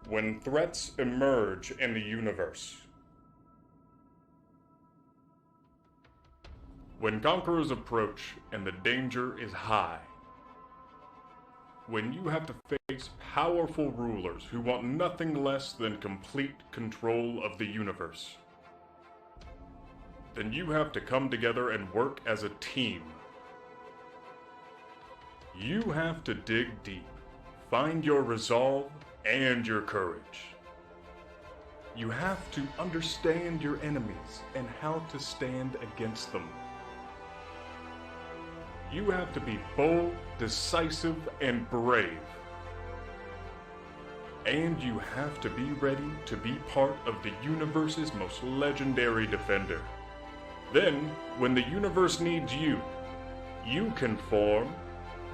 When threats emerge in the universe. When conquerors approach and the danger is high. When you have to face powerful rulers who want nothing less than complete control of the universe. Then you have to come together and work as a team. You have to dig deep, find your resolve and your courage. You have to understand your enemies and how to stand against them. You have to be bold, decisive, and brave. And you have to be ready to be part of the universe's most legendary defender. Then, when the universe needs you, you can form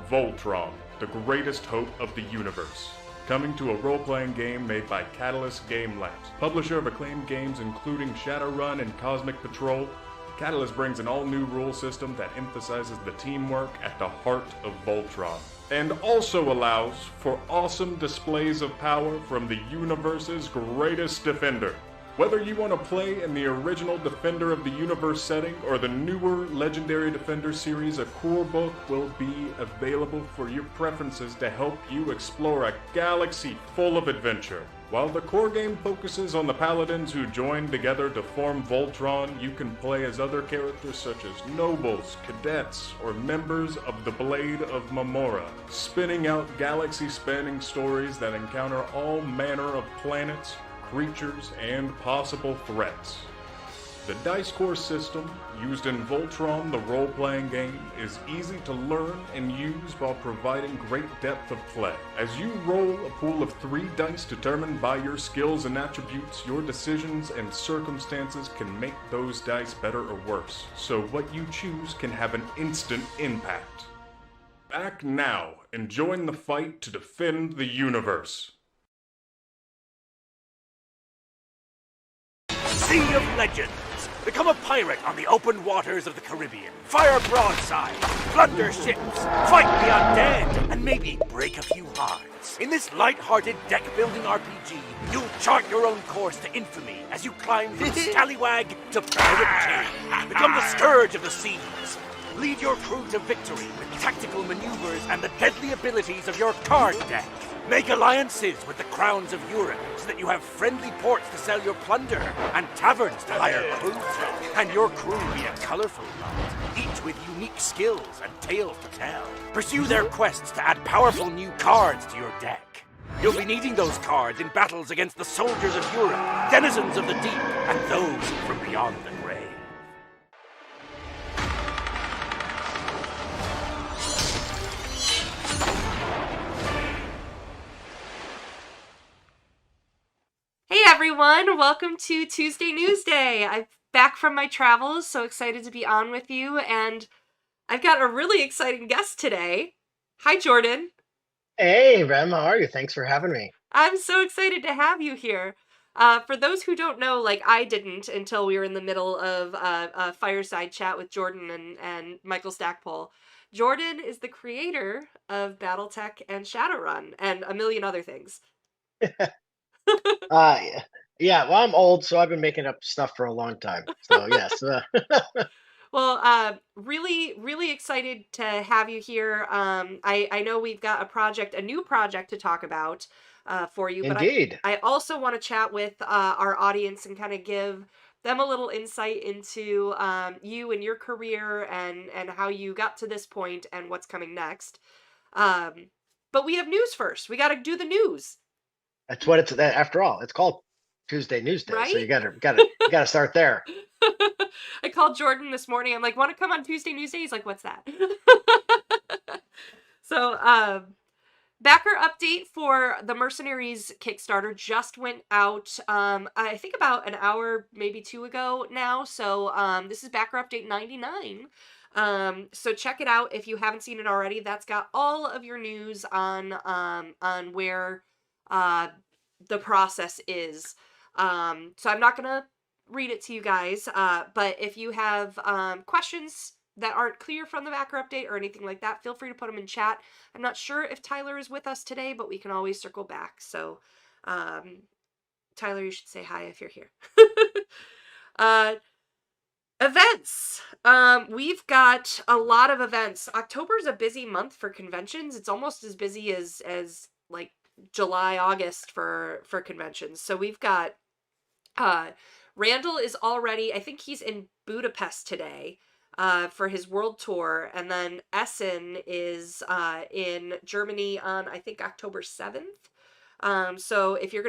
Voltron, the greatest hope of the universe. Coming to a role-playing game made by Catalyst Game Labs, publisher of acclaimed games including Shadowrun and Cosmic Patrol. Catalyst brings an all-new rule system that emphasizes the teamwork at the heart of Voltron, and also allows for awesome displays of power from the universe's greatest defender. Whether you want to play in the original Defender of the Universe setting or the newer Legendary Defender series, a core book will be available for your preferences to help you explore a galaxy full of adventure. While the core game focuses on the paladins who join together to form Voltron, you can play as other characters such as nobles, cadets, or members of the Blade of Mamora, spinning out galaxy-spanning stories that encounter all manner of planets, creatures, and possible threats. The dice core system, used in Voltron, the role-playing game, is easy to learn and use while providing great depth of play. As you roll a pool of 3 dice determined by your skills and attributes, your decisions and circumstances can make those dice better or worse, so what you choose can have an instant impact. Back now and join the fight to defend the universe. Sea of Legends! Become a pirate on the open waters of the Caribbean. Fire broadside, plunder ships, fight the undead, and maybe break a few hearts. In this light-hearted deck-building RPG, you'll chart your own course to infamy as you climb from scallywag to pirate king. Become the scourge of the seas. Lead your crew to victory with tactical maneuvers and the deadly abilities of your card deck. Make alliances with the crowns of Europe so that you have friendly ports to sell your plunder and taverns to hire crews from. And your crew be a colorful lot, each with unique skills and tales to tell. Pursue their quests to add powerful new cards to your deck. You'll be needing those cards in battles against the soldiers of Europe, denizens of the deep, and those from beyond the grave. Hey everyone, welcome to Tuesday Newsday. I'm back from my travels, so excited to be on with you, and I've got a really exciting guest today. Hi Jordan. Hey, Rem, how are you? Thanks for having me. I'm so excited to have you here. For those who don't know, like I didn't until we were in the middle of a fireside chat with Jordan and Michael Stackpole. Jordan is the creator of BattleTech and Shadowrun, and a million other things. Yeah, well, I'm old, so I've been making up stuff for a long time. So, yes. Well, really excited to have you here. I know we've got a new project to talk about for you, but Indeed. I also want to chat with our audience and kind of give them a little insight into you and your career and how you got to this point and what's coming next. But we have news first. We got to do the news. That's what after all, it's called Tuesday Newsday. Right? So you gotta start there. I called Jordan this morning. I'm like, want to come on Tuesday Newsday? He's like, what's that? So, backer update for the Mercenaries Kickstarter just went out, I think about an hour, maybe 2 ago now. So, this is backer update 99. So check it out if you haven't seen it already. That's got all of your news on where, the process is. So I'm not gonna read it to you guys, but if you have questions that aren't clear from the backer update or anything like that, feel free to put them in chat. I'm not sure if Tyler is with us today, but we can always circle back. So Tyler, you should say hi if you're here. Events. We've got a lot of events. October's a busy month for conventions. It's almost as busy as like July, August for conventions. So we've got Randall is already, I think he's in Budapest today for his world tour, and then Essen is in Germany on, I think, October 7th. So if you're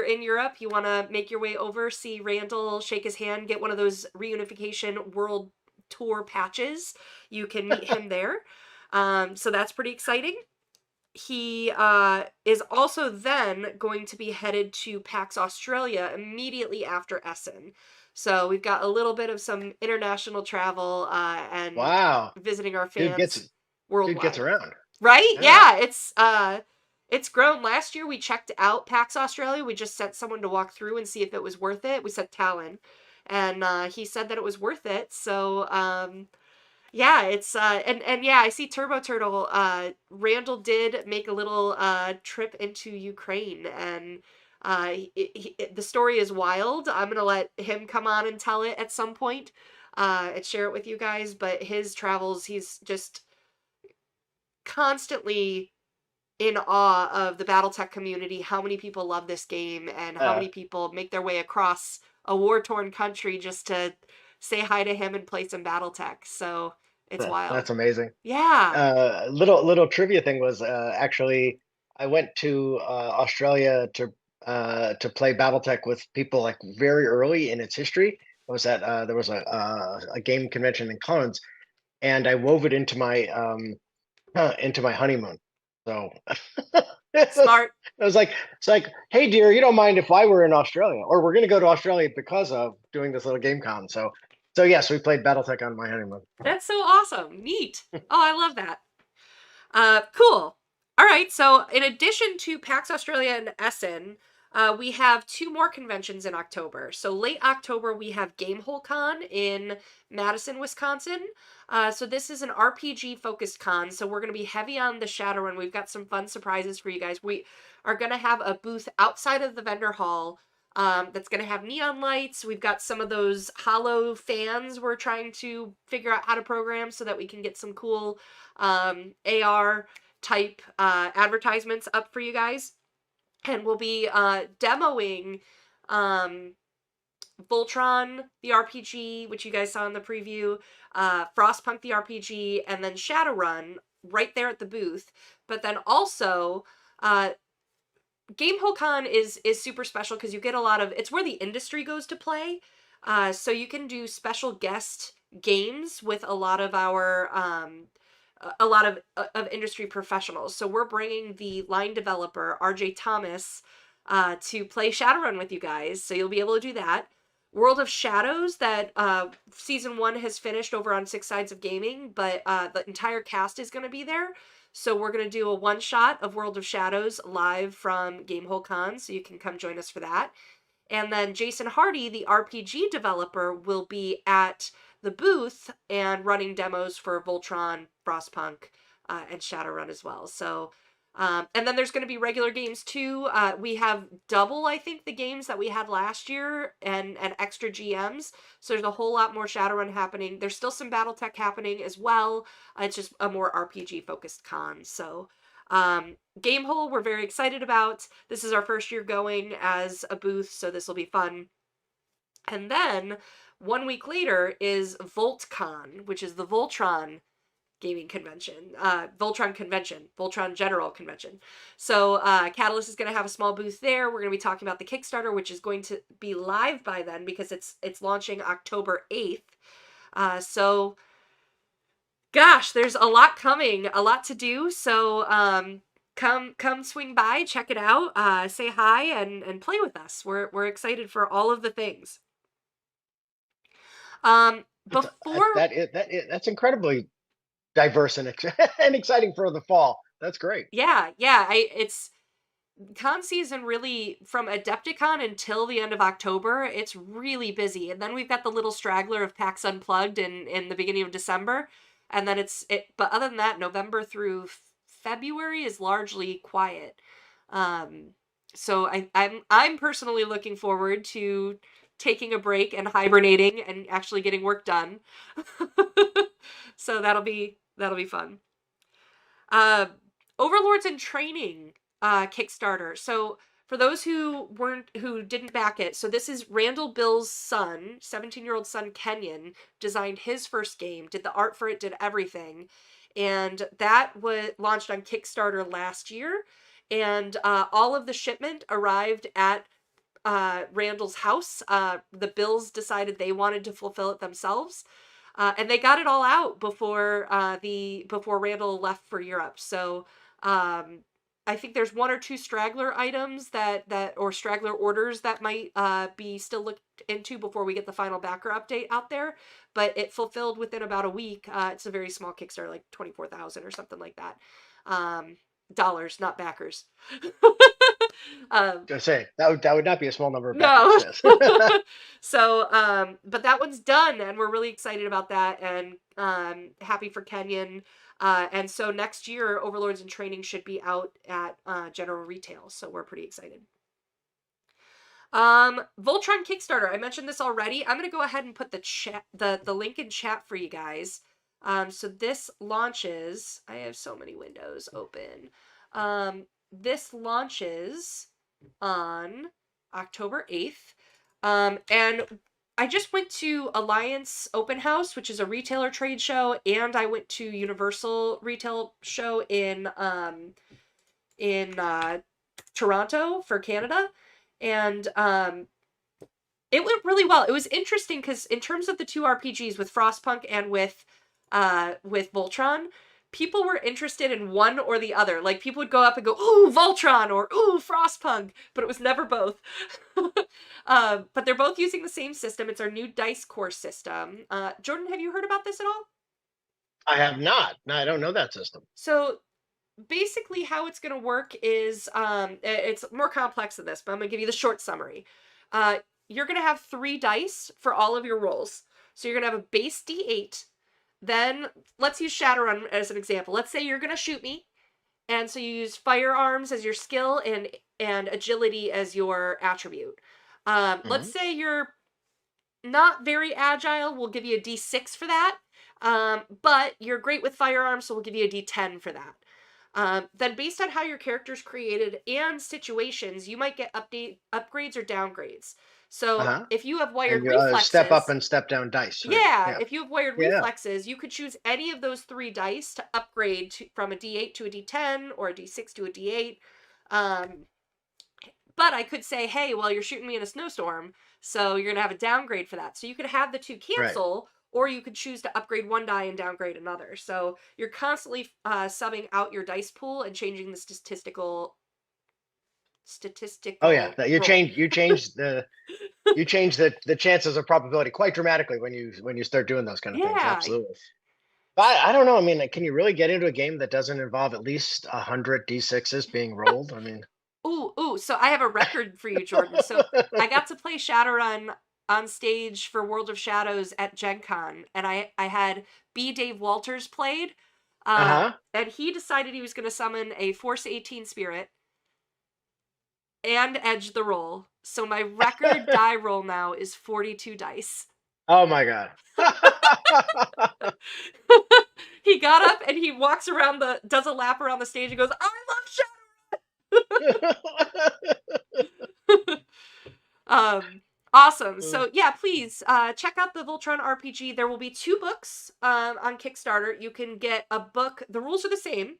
in Europe, you want to make your way over, see Randall, shake his hand, get one of those Reunification World Tour patches, you can meet him there. So that's pretty exciting. He is also then going to be headed to PAX Australia immediately after Essen. So we've got a little bit of some international travel and Wow. visiting our Dude fans worldwide. gets around. Right? Yeah, it's grown. Last year we checked out PAX Australia. We just sent someone to walk through and see if it was worth it. We sent Talon, and he said that it was worth it. So yeah, it's and yeah, I see Turbo Turtle. Randall did make a little trip into Ukraine, and the story is wild. I'm gonna let him come on and tell it at some point, and share it with you guys. But his travels, he's just constantly in awe of the BattleTech community, how many people love this game, and how many people make their way across a war-torn country just to say hi to him and play some BattleTech. So it's wild. That's amazing. Yeah. Little trivia thing was actually I went to Australia to play BattleTech with people like very early in its history. It was at there was a game convention in Collins, and I wove it into my honeymoon. So Smart. it's like, hey dear, you don't mind if I were in Australia, or we're gonna go to Australia because of doing this little game con. So yes, we played BattleTech on my honeymoon. That's so awesome. Neat. Oh, I love that. Cool. All right, so in addition to PAX Australia and Essen, we have 2 more conventions in October. So late October, we have GameholeCon in Madison, Wisconsin. So this is an RPG-focused con, so we're going to be heavy on the Shadowrun. We've got some fun surprises for you guys. We are going to have a booth outside of the vendor hall that's going to have neon lights. We've got some of those hollow fans we're trying to figure out how to program so that we can get some cool AR type advertisements up for you guys. And we'll be demoing Voltron, the RPG, which you guys saw in the preview, Frostpunk, the RPG, and then Shadowrun right there at the booth. But then also, GameholeCon is super special because you get a lot of, it's where the industry goes to play. So you can do special guest games with a lot of our of industry professionals. So we're bringing the line developer RJ Thomas to play Shadowrun with you guys. So you'll be able to do that. World of Shadows, that season 1 has finished over on Six Sides of Gaming, but the entire cast is going to be there. So we're going to do a one-shot of World of Shadows live from GameholeCon, so you can come join us for that. And then Jason Hardy, the RPG developer, will be at the booth and running demos for Voltron, Frostpunk, and Shadowrun as well. So, and then there's going to be regular games too. We have double, I think, the games that we had last year and extra GMs. So there's a whole lot more Shadowrun happening. There's still some BattleTech happening as well. It's just a more RPG focused con. So, Gamehole, we're very excited about. This is our first year going as a booth, so this will be fun. And then 1 week later is VoltCon, which is the Voltron gaming convention, Voltron General Convention. So Catalyst is going to have a small booth there. We're going to be talking about the Kickstarter, which is going to be live by then because it's launching October 8th. So gosh, there's a lot coming, a lot to do. So come swing by, check it out, say hi, and play with us. We're excited for all of the things. That's incredibly diverse and exciting for the fall. That's great. Yeah. It's con season really from Adepticon until the end of October. It's really busy, and then we've got the little straggler of PAX Unplugged in the beginning of December, and then but other than that, November through February is largely quiet. So I'm personally looking forward to taking a break and hibernating and actually getting work done. So that'll be fun. Overlords in Training Kickstarter. So for those who didn't back it, so this is Randall Bill's son, 17-year-old son Kenyon, designed his first game, did the art for it, did everything. And that was launched on Kickstarter last year. And all of the shipment arrived at Randall's house. The Bills decided they wanted to fulfill it themselves. And they got it all out before Randall left for Europe. So I think there's one or two straggler items or straggler orders that might be still looked into before we get the final backer update out there. But it fulfilled within about a week. It's a very small Kickstarter, like 24,000 or something like that. Dollars, not backers. Just say that would not be a small number of no. backers. Yes. So, but that one's done, and we're really excited about that, and happy for Kenyon. And so next year, Overlords in Training should be out at general retail. So we're pretty excited. Voltron Kickstarter. I mentioned this already. I'm gonna go ahead and put the link in chat for you guys. So this launches. I have so many windows open. This launches on October 8th. And I just went to Alliance Open House, which is a retailer trade show, and I went to Universal Retail Show in Toronto for Canada. And it went really well. It was interesting because in terms of the two RPGs with Frostpunk and with Voltron, people were interested in one or the other. Like, people would go up and go, ooh, Voltron, or ooh, Frostpunk, but it was never both. But they're both using the same system. It's our new dice core system. Jordan, have you heard about this at all? I have not. No, I don't know that system. So basically how it's going to work is, it's more complex than this, but I'm going to give you the short summary. You're going to have 3 dice for all of your rolls. So you're going to have a base D8. Then, let's use Shadowrun as an example. Let's say you're going to shoot me, and so you use firearms as your skill and agility as your attribute. Let's say you're not very agile, we'll give you a D6 for that, but you're great with firearms, so we'll give you a D10 for that. Then based on how your character's created and situations, you might get upgrades or downgrades. So if you have wired reflexes, step up and step down dice. Right? Yeah, if you have wired reflexes, you could choose any of those 3 dice to upgrade from a D8 to a D10 or a D6 to a D8. But I could say, hey, well, you're shooting me in a snowstorm, so you're gonna have a downgrade for that. So you could have the 2 cancel, or you could choose to upgrade one die and downgrade another. So you're constantly subbing out your dice pool and changing the statistical. Oh yeah, you change the chances of probability quite dramatically when you start doing those kind of things. Absolutely. But I don't know. I mean, can you really get into a game that doesn't involve at least 100 D6s being rolled? I mean, ooh. So I have a record for you, Jordan. So I got to play Shadowrun on stage for World of Shadows at Gen Con, and I had B. Dave Walters played, and he decided he was going to summon a Force 18 spirit and edge the roll. So my record die roll now is 42 dice. Oh my god. He got up and he walks around does a lap around the stage and goes, I love Shadowrun! Awesome. So yeah, please check out the Voltron RPG. There will be 2 books on Kickstarter. You can get a book. The rules are the same,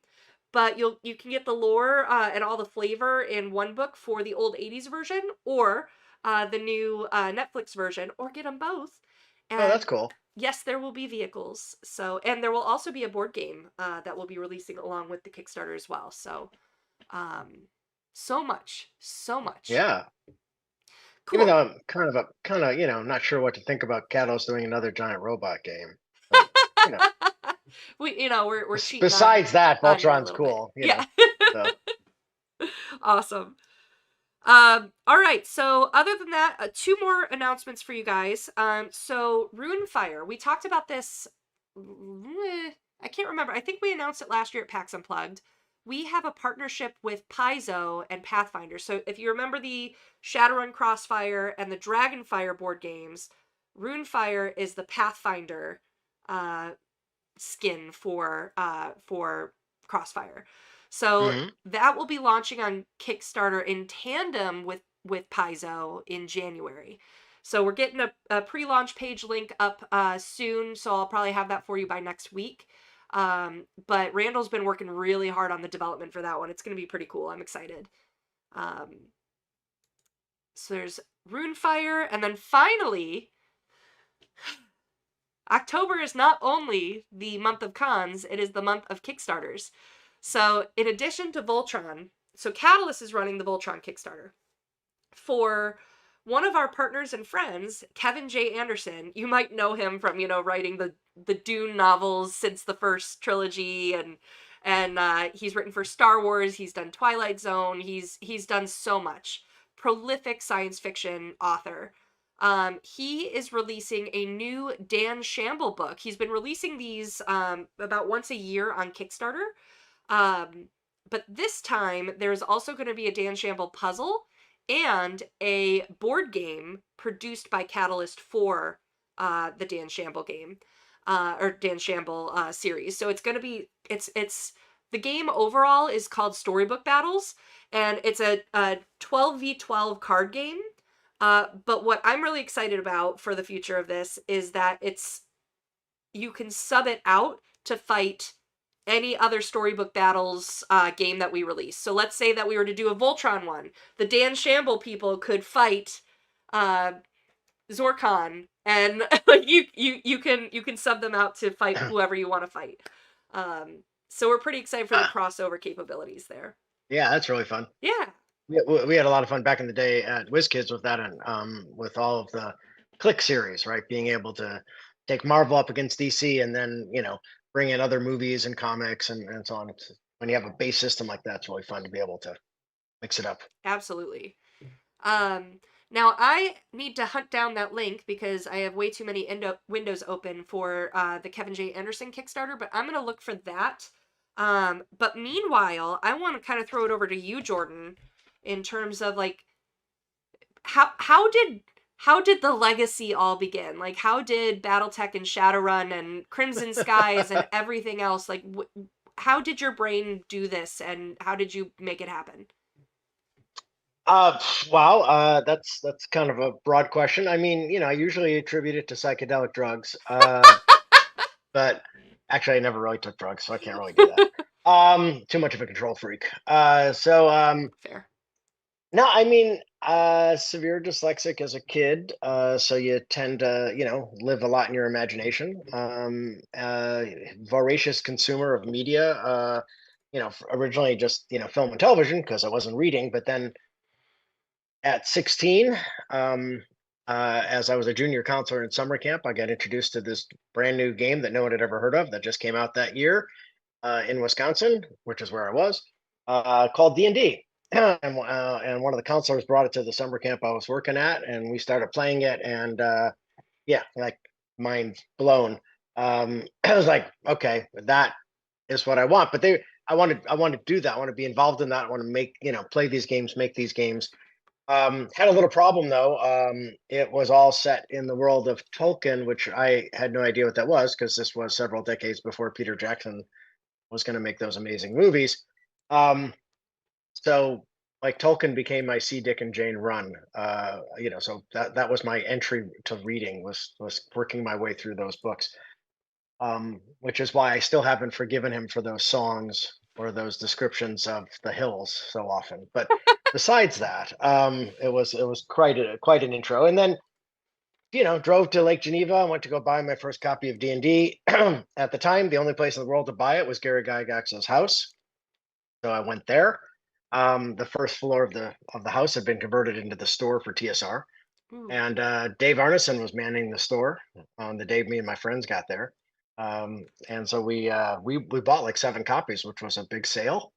but you can get the lore and all the flavor in one book for the old 80s version, or the new Netflix version, or get them both. And that's cool. Yes, there will be vehicles. So, and there will also be a board game that will be releasing along with the Kickstarter as well. So, so much. Yeah. Cool. Even though I'm kind of not sure what to think about Kalos doing another giant robot game. But, we're cheating. Besides that, Voltron's cool. Yeah. So. Awesome. All right. So other than that, 2 more announcements for you guys. So Runefire, we talked about this. I can't remember. I think we announced it last year at PAX Unplugged, we have a partnership with Paizo and Pathfinder. So if you remember the Shadowrun Crossfire and the Dragonfire board games, Runefire is the Pathfinder skin for Crossfire. So Mhm. that will be launching on Kickstarter in tandem with Paizo in January. So we're getting a pre-launch page link up soon, so I'll probably have that for you by next week. But Randall's been working really hard on the development for that one. It's going to be pretty cool. I'm excited. So there's Runefire, and then finally, October is not only the month of cons, it is the month of Kickstarters. So in addition to Voltron, so Catalyst is running the Voltron Kickstarter. For one of our partners and friends, Kevin J. Anderson, you might know him from, writing the Dune novels since the first trilogy, and he's written for Star Wars, he's done Twilight Zone, he's done so much. Prolific science fiction author. He is releasing a new Dan Shamble book. He's been releasing these about once a year on Kickstarter. But this time, there's also going to be a Dan Shamble puzzle and a board game produced by Catalyst for the Dan Shamble game, or Dan Shamble series. So it's going to be, it's the game overall is called Storybook Battles, and it's a 12v12 card game. But what I'm really excited about for the future of this is that you can sub it out to fight any other Storybook Battles game that we release. So let's say that we were to do a Voltron one. The Dan Shamble people could fight Zorkon, and you can sub them out to fight whoever you want to fight. So we're pretty excited for the crossover capabilities there. Yeah, that's really fun. Yeah. We had a lot of fun back in the day at WizKids with that, and with all of the Click series, right? Being able to take Marvel up against DC, and then bring in other movies and comics and so on. When you have a base system like that, it's really fun to be able to mix it up. Absolutely. Now I need to hunt down that link because I have way too many windows open for the Kevin J. Anderson Kickstarter, but I'm going to look for that. But meanwhile, I want to kind of throw it over to you, Jordan, in terms of like how did the legacy all begin? Like, how did BattleTech and Shadowrun and Crimson Skies and everything else, like, how did your brain do this, and how did you make it happen? Wow, that's kind of a broad question. I mean, I usually attribute it to psychedelic drugs, but actually, I never really took drugs, so I can't really do that. Too much of a control freak. Fair. No, I mean, severe dyslexic as a kid, so you tend to, live a lot in your imagination. Voracious consumer of media, originally just, film and television because I wasn't reading. But then at 16, as I was a junior counselor in summer camp, I got introduced to this brand new game that no one had ever heard of that just came out that year in Wisconsin, which is where I was, called D&D. And one of the counselors brought it to the summer camp I was working at, and we started playing it, and yeah, like mind blown. I was like, okay, that is what I want. But I want to do that. I want to be involved in that. I want to make, play these games, make these games. Had a little problem though. It was all set in the world of Tolkien, which I had no idea what that was, because this was several decades before Peter Jackson was going to make those amazing movies. So like Tolkien became my C, Dick, and Jane run. So that was my entry to reading, was working my way through those books. Which is why I still haven't forgiven him for those songs or those descriptions of the hills so often. But besides that, it was quite an intro. And then drove to Lake Geneva. I went to go buy my first copy of D&D. At the time, the only place in the world to buy it was Gary Gygax's house. So I went there. The first floor of the house had been converted into the store for TSR. Ooh. And Dave Arneson was manning the store on the day me and my friends got there. And so we bought like 7 copies, which was a big sale,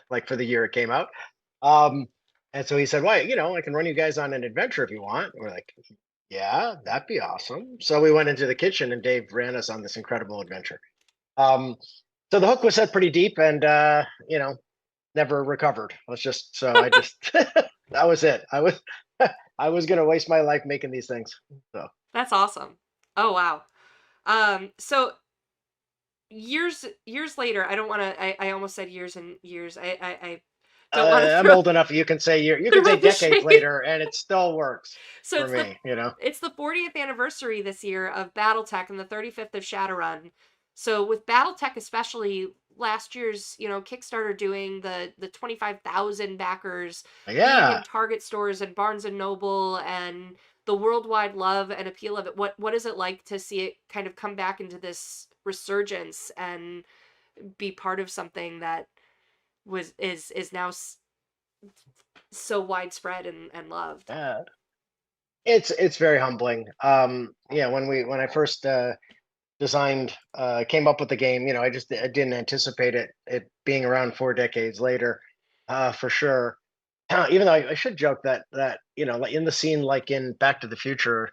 like for the year it came out. And so he said, well, I can run you guys on an adventure if you want. We're like, yeah, that'd be awesome. So we went into the kitchen, and Dave ran us on this incredible adventure. So the hook was set pretty deep, and never recovered. I just that was it. I was gonna waste my life making these things. So That's awesome. Oh wow. So years later, I don't want to. I almost said years and years. I don't want to I'm throw old enough. You can say throw the decades shade. later, and it still works So for me. it's the 40th anniversary this year of BattleTech and the 35th of Shadowrun. So with BattleTech especially, last year's Kickstarter doing the 25,000 backers being in Yeah. Target stores and Barnes and Noble, and the worldwide love and appeal of it. What is it like to see it kind of come back into this resurgence and be part of something that is now so widespread and loved? Yeah. It's very humbling. When I first designed came up with the game, I didn't anticipate it being around 4 decades later, for sure. Even though I should joke that like in the scene, like in Back to the Future,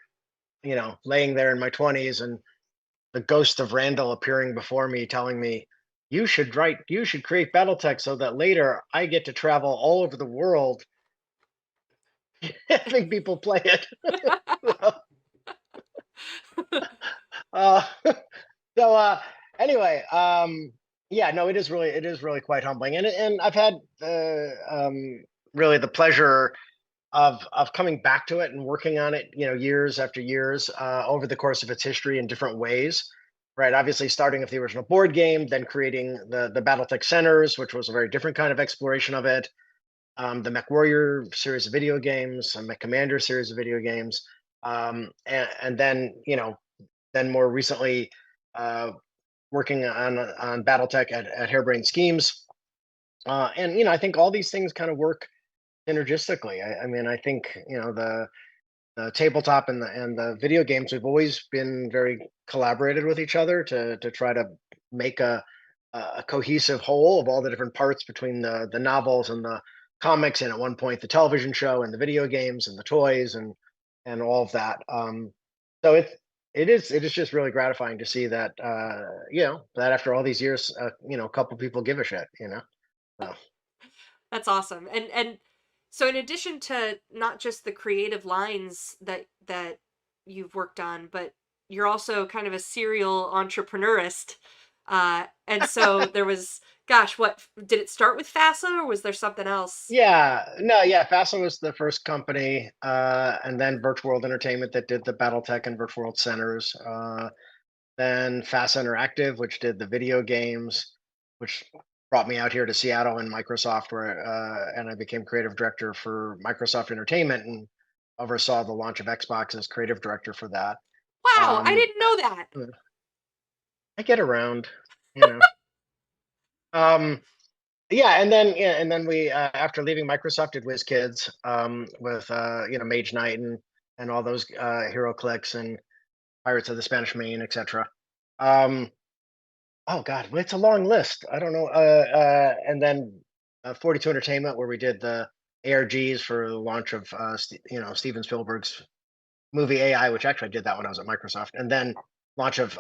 laying there in my 20s and the ghost of Randall appearing before me, telling me, you should create BattleTech so that later I get to travel all over the world having people play it. uh, so anyway, yeah, no, it is really quite humbling, and I've had really the pleasure of coming back to it and working on it, years after years, over the course of its history in different ways. Right, obviously starting with the original board game, then creating the BattleTech Centers, which was a very different kind of exploration of it. The Mech Warrior series of video games, a Mech Commander series of video games, and then then more recently, uh, working on BattleTech at Harebrained Schemes, and I think all these things kind of work synergistically. I mean, I think the tabletop and the video games, we've always been very collaborated with each other to try to make a cohesive whole of all the different parts between the novels and the comics, and at one point the television show and the video games and the toys and all of that. So it is just really gratifying to see that that after all these years, a couple people give a shit. So. That's awesome. And so in addition to not just the creative lines that you've worked on, but you're also kind of a serial entrepreneurist. And so there was, gosh, what did it start with FASA, or was there something else? Yeah, no, yeah. FASA was the first company, and then Virtual World Entertainment that did the BattleTech and Virtual World Centers. Then FASA Interactive, which did the video games, which brought me out here to Seattle and Microsoft, where and I became creative director for Microsoft Entertainment and oversaw the launch of Xbox as creative director for that. Wow, I Um, didn't know that. I get around, you know. Um, and then we after leaving Microsoft did WizKids, with Mage Knight and all those Hero Clicks and Pirates of the Spanish Main, etc. Um, oh God, it's a long list. I don't know. And then 42 Entertainment, where we did the ARGs for the launch of Steven Spielberg's movie AI, which actually I did that when I was at Microsoft, and then launch of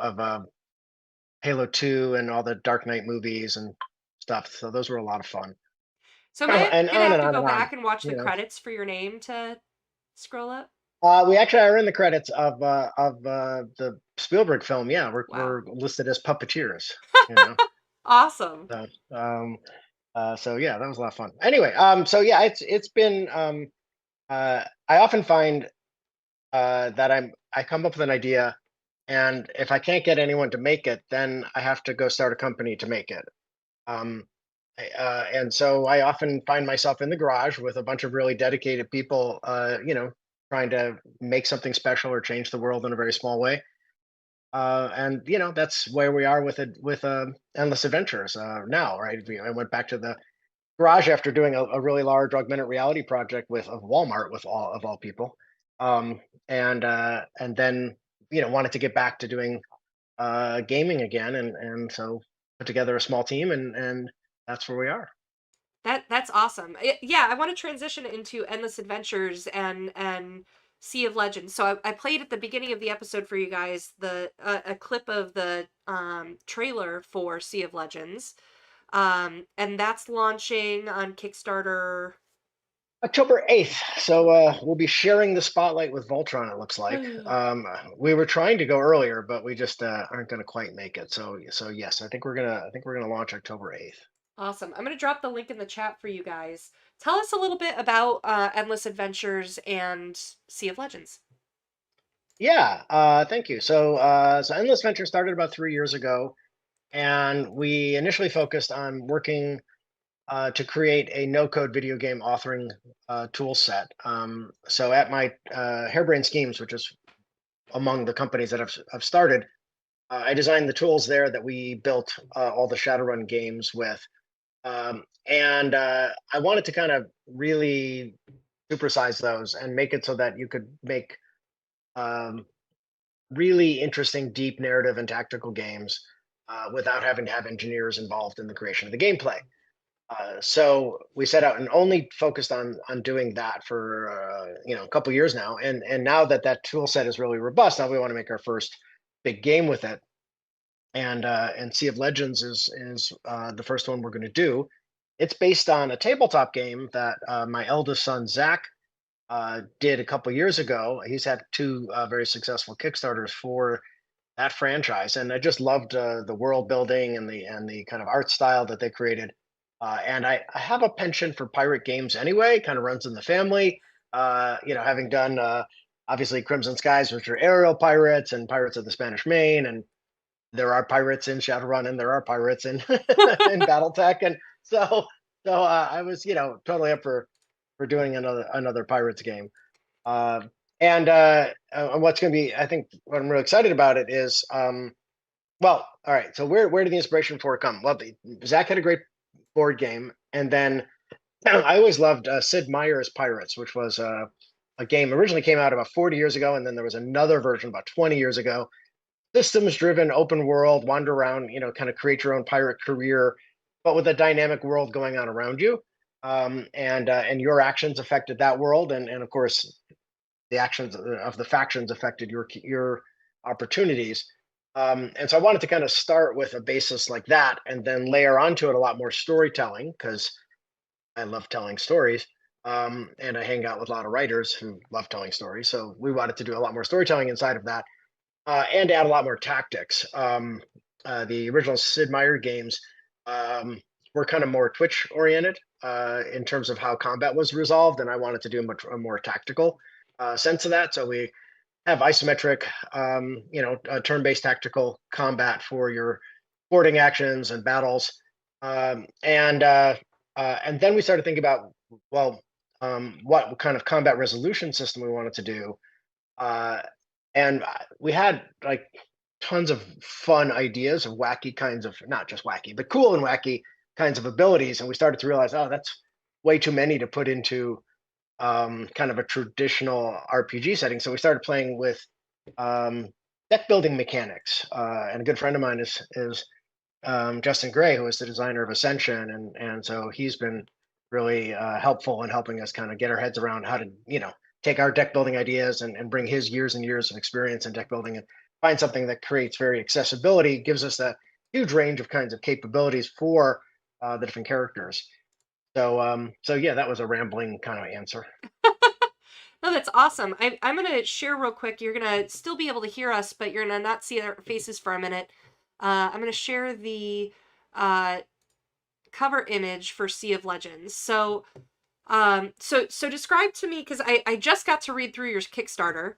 Halo 2 and all the Dark Knight movies and stuff. So those were a lot of fun. So am I And gonna on have and to on go and on. back and watch the You know, credits for your name to scroll up? we actually are in the credits of the Spielberg film. Yeah, Wow. we're listed as puppeteers. You know, Awesome. so so yeah, that was a lot of fun. Anyway, so yeah, it's been I often find that I come up with an idea, and if I can't get anyone to make it, then I have to go start a company to make it. Um, and so I often find myself in the garage with a bunch of really dedicated people, trying to make something special or change the world in a very small way. And that's where we are with it with Endless Adventures now, right? I went back to the garage after doing a really large augmented reality project with of Walmart, with all people, um, and then wanted to get back to doing gaming again, and so put together a small team, and that's where we are. That's awesome. Yeah, I want to transition into Endless Adventures and Sea of Legends. So I played at the beginning of the episode for you guys a clip of the trailer for Sea of Legends, and that's launching on Kickstarter. October 8th. So we'll be sharing the spotlight with Voltron, it looks like. We were trying to go earlier, but we just aren't going to quite make it. So yes, I think we're gonna launch October 8th. Awesome. I'm going to drop the link in the chat for you guys. Tell us a little bit about Endless Adventures and Sea of Legends. Yeah, thank you. So Endless Venture started about 3 years ago, and we initially focused on working to create a no-code video game authoring tool set. So at my Hairbrain Schemes, which is among the companies that I've started, I designed the tools there that we built all the Shadowrun games with. And I wanted to kind of really supersize those and make it so that you could make really interesting, deep narrative and tactical games without having to have engineers involved in the creation of the gameplay. So we set out and only focused on doing that for a couple years now, and now that tool set is really robust, now we want to make our first big game with it, and Sea of Legends is the first one we're going to do. It's based on a tabletop game that my eldest son Zach did a couple years ago. He's had two very successful Kickstarters for that franchise, and I just loved the world building and the kind of art style that they created. And I have a penchant for pirate games anyway. Kind of runs in the family. Having done obviously Crimson Skies, which are aerial pirates, and Pirates of the Spanish Main, and there are pirates in Shadowrun, and there are pirates in in BattleTech, and I was totally up for doing another pirates game. And what's going to be, I think, what I'm really excited about it is, well, all right. So where did the inspiration for it come? Well, Zach had a great board game, and then I always loved Sid Meier's Pirates, which was a game originally came out about 40 years ago, and then there was another version about 20 years ago. Systems-driven, open world, wander around, kind of create your own pirate career, but with a dynamic world going on around you, and your actions affected that world, and of course the actions of the factions affected your opportunities. And so I wanted to kind of start with a basis like that, and then layer onto it a lot more storytelling, because I love telling stories. And I hang out with a lot of writers who love telling stories. So we wanted to do a lot more storytelling inside of that, and add a lot more tactics. The original Sid Meier games were kind of more Twitch oriented in terms of how combat was resolved, and I wanted to do a more tactical sense of that. So we have isometric, turn-based tactical combat for your boarding actions and battles, and then we started thinking about, well, what kind of combat resolution system we wanted to do, and we had like tons of fun ideas of wacky kinds of, not just wacky, but cool and wacky kinds of abilities, and we started to realize, oh, that's way too many to put into kind of a traditional RPG setting. So we started playing with deck building mechanics. And a good friend of mine is Justin Gray, who is the designer of Ascension, and so he's been really helpful in helping us kind of get our heads around how to take our deck building ideas and bring his years and years of experience in deck building and find something that creates very accessibility, gives us a huge range of kinds of capabilities for the different characters. So yeah, that was a rambling kind of answer. No, that's awesome. I'm going to share real quick. You're going to still be able to hear us, but you're going to not see our faces for a minute. I'm going to share the cover image for Sea of Legends. So describe to me, because I just got to read through your Kickstarter,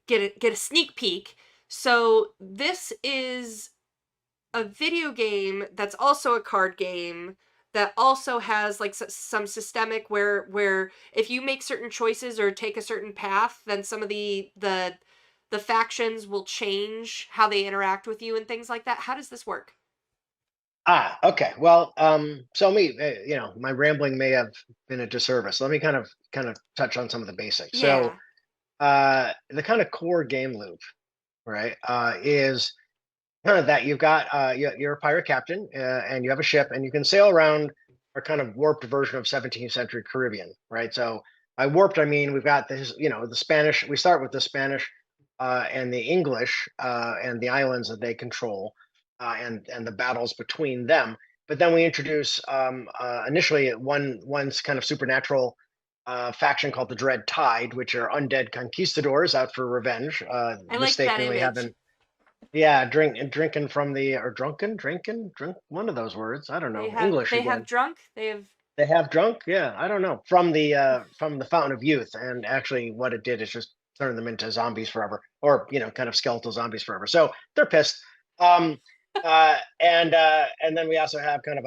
get a sneak peek. So this is a video game that's also a card game that also has like some systemic where if you make certain choices or take a certain path, then some of the factions will change how they interact with you and things like that. How does this work? Okay. Well, so my rambling may have been a disservice. Let me kind of touch on some of the basics. Yeah. So, the kind of core game loop, right, is that you've got you're a pirate captain, and you have a ship, and you can sail around a kind of warped version of 17th century Caribbean, right? So By warped, I mean we've got this, the Spanish. We start with the Spanish and the English and the islands that they control, and the battles between them. But then we introduce initially one's kind of supernatural faction called the Dread Tide, which are undead conquistadors out for revenge. I like that Mistakenly image. having, drinking from the or drinking, one of those words. I don't know. English They again. have drunk. They have drunk, yeah. I don't know, from the Fountain of Youth, and actually, what it did is just turn them into zombies forever, or kind of skeletal zombies forever. So they're pissed. And then we also have kind of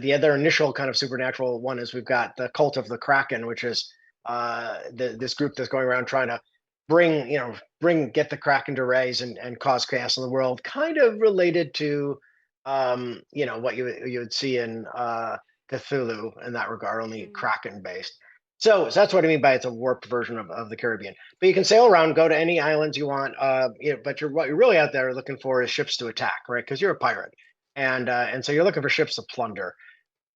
the other initial kind of supernatural one is we've got the Cult of the Kraken, which is this group that's going around trying to get the Kraken to raise and cause chaos in the world, kind of related to what you would see in Cthulhu in that regard, only Kraken based. So that's what I mean by it's a warped version of the Caribbean. But you can sail around, go to any islands you want. But what you're really out there looking for is ships to attack, right? Because you're a pirate, and so you're looking for ships to plunder.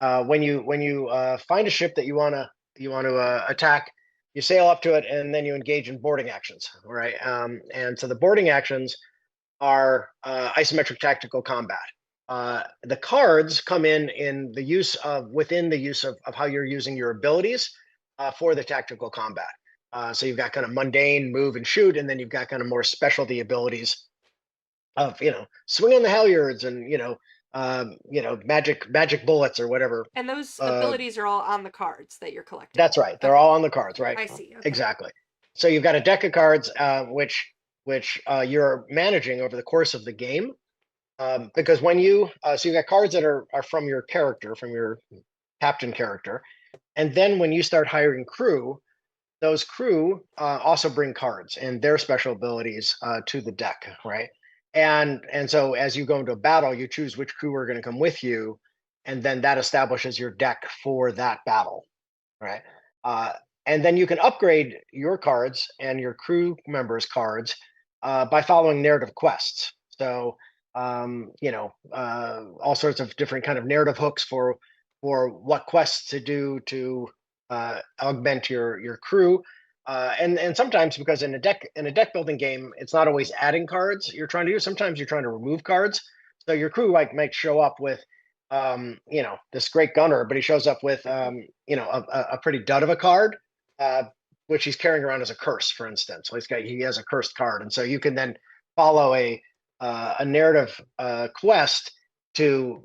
When you find a ship that you want to attack, you sail up to it, and then you engage in boarding actions, right? And so the boarding actions are isometric tactical combat. The cards come in the use of how you're using your abilities for the tactical combat. So you've got kind of mundane move and shoot, and then you've got kind of more specialty abilities of swing on the halyards and magic bullets or whatever. And those abilities are all on the cards that you're collecting. That's right. They're all on the cards, right? I see. Okay. Exactly. So you've got a deck of cards which you're managing over the course of the game. Because when you've got cards that are from your character, from your captain character, and then when you start hiring crew, those crew also bring cards and their special abilities to the deck, right? And so as you go into a battle, you choose which crew are going to come with you, and then that establishes your deck for that battle, right? And then you can upgrade your cards and your crew members' cards by following narrative quests. So all sorts of different kind of narrative hooks for what quests to do to augment your crew, and sometimes, because in a deck building game, it's not always adding cards you're trying to do. Sometimes you're trying to remove cards. So your crew might show up with this great gunner, but he shows up with a pretty dud of a card, which he's carrying around as a curse, for instance. So he has a cursed card, and so you can then follow a narrative quest to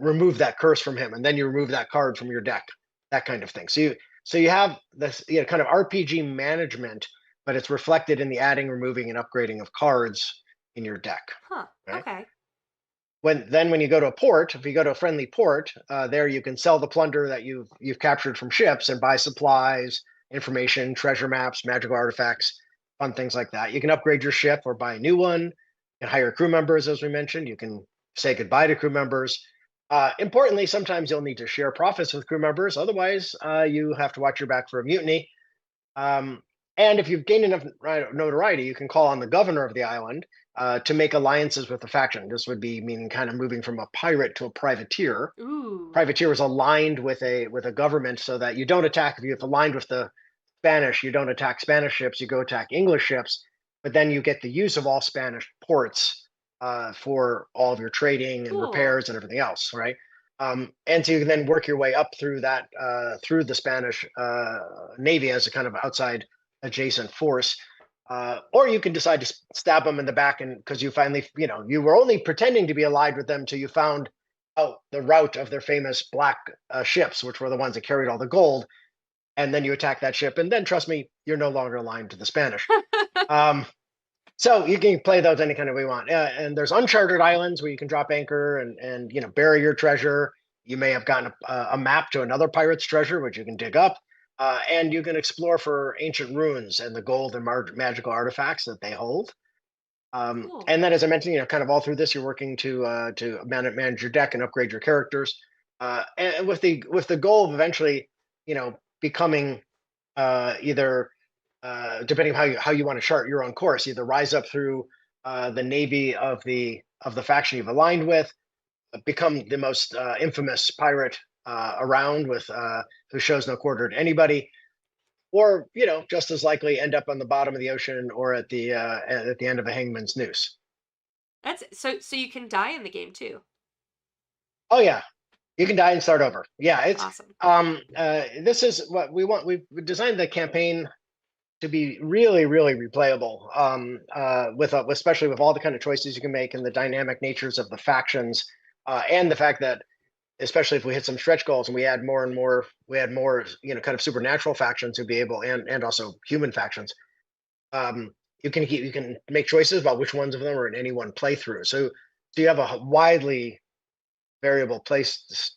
remove that curse from him, and then you remove that card from your deck, that kind of thing. So you have this kind of RPG management, but it's reflected in the adding, removing, and upgrading of cards in your deck. Huh. Right? Okay. When you go to a port, if you go to a friendly port, there you can sell the plunder that you've captured from ships and buy supplies, information, treasure maps, magical artifacts, fun things like that. You can upgrade your ship or buy a new one. You can hire crew members, as we mentioned. You can say goodbye to crew members. Importantly, sometimes you'll need to share profits with crew members. Otherwise, you have to watch your back for a mutiny. And if you've gained enough notoriety, you can call on the governor of the island to make alliances with the faction. This would be meaning kind of moving from a pirate to a privateer. Ooh. Privateer is aligned with a government, so that you don't attack. If you've aligned with the Spanish, you don't attack Spanish ships, you go attack English ships, but then you get the use of all Spanish ports for all of your trading and repairs and everything else, right? And so you can then work your way up through that, through the Spanish Navy as a kind of outside adjacent force. Or you can decide to stab them in the back, and because you finally, you were only pretending to be allied with them till you found out the route of their famous black ships, which were the ones that carried all the gold. And then you attack that ship, and then trust me, you're no longer aligned to the Spanish. So you can play those any kind of way you want. And there's uncharted islands where you can drop anchor and bury your treasure. You may have gotten a map to another pirate's treasure, which you can dig up. And you can explore for ancient ruins and the gold and magical artifacts that they hold. Cool. And then, as I mentioned, kind of all through this, you're working to manage your deck and upgrade your characters, and with the goal of eventually, becoming either, depending on how you want to chart your own course, either rise up through the navy of the faction you've aligned with, become the most infamous pirate around with who shows no quarter to anybody, or just as likely end up on the bottom of the ocean or at the end of a hangman's noose. That's so you can die in the game too. Oh yeah, you can die and start over. Yeah, it's Awesome. this is what we want. We've designed the campaign to be really, really replayable. Especially with all the kind of choices you can make and the dynamic natures of the factions, and the fact that, especially if we hit some stretch goals and we add more and more, kind of supernatural factions who be able, and also human factions. You can make choices about which ones of them are in any one playthrough. So you have a widely variable place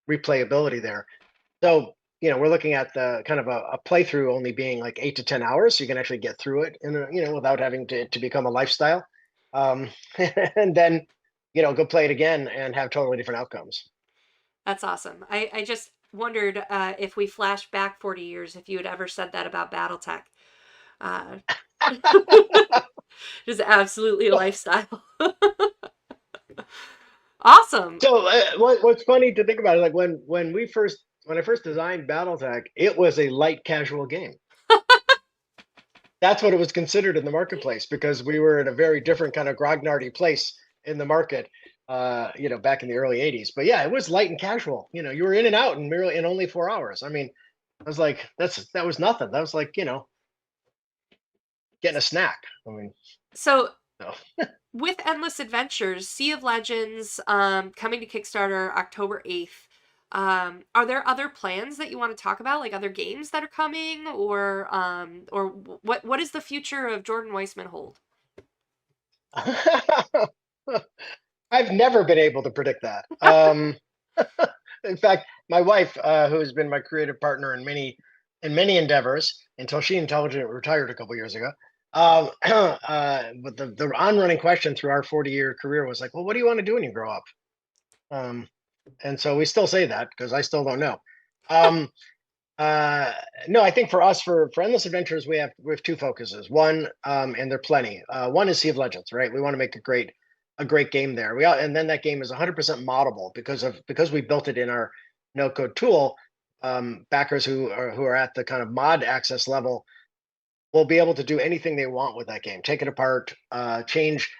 replayability there. So we're looking at the kind of a playthrough only being like 8 to 10 hours, so you can actually get through it without having to become a lifestyle, and then go play it again and have totally different outcomes. That's awesome. I just wondered if we flash back 40 years, if you had ever said that about BattleTech. Just absolutely a lifestyle. Awesome. So what's funny to think about is like when I first designed BattleTech, it was a light casual game. That's what it was considered in the marketplace, because we were in a very different kind of grognardy place in the market, back in the early 80s. But yeah, it was light and casual. You were in and out in only 4 hours. I mean, I was like, that was nothing. That was like, getting a snack. I mean, so no. With Endless Adventures, Sea of Legends, coming to Kickstarter October 8th, are there other plans that you want to talk about, like other games that are coming, or what is the future of Jordan Weisman hold? I've never been able to predict that. In fact, my wife, who has been my creative partner in many endeavors until she intelligently retired a couple years ago. But the on-running question through our 40-year career was like, well, what do you want to do when you grow up? And so we still say that because I still don't know. No, I think for us, for Endless Adventures, we have two focuses. One, and they're plenty. One is Sea of Legends, right? We want to make a great game there. And then that game is 100% moddable because we built it in our no code tool. Backers who are at the kind of mod access level will be able to do anything they want with that game. Take it apart, change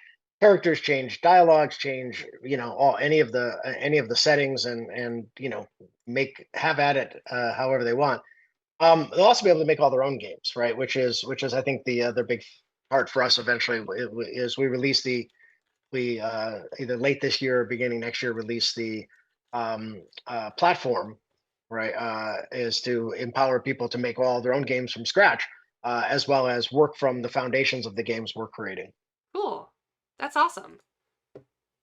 characters, change dialogues, change any of the settings, and have at it however they want. They'll also be able to make all their own games, right? Which is I think the other big part for us eventually is we release either late this year or beginning next year release the platform, right? Is to empower people to make all their own games from scratch, as well as work from the foundations of the games we're creating. Cool. That's awesome.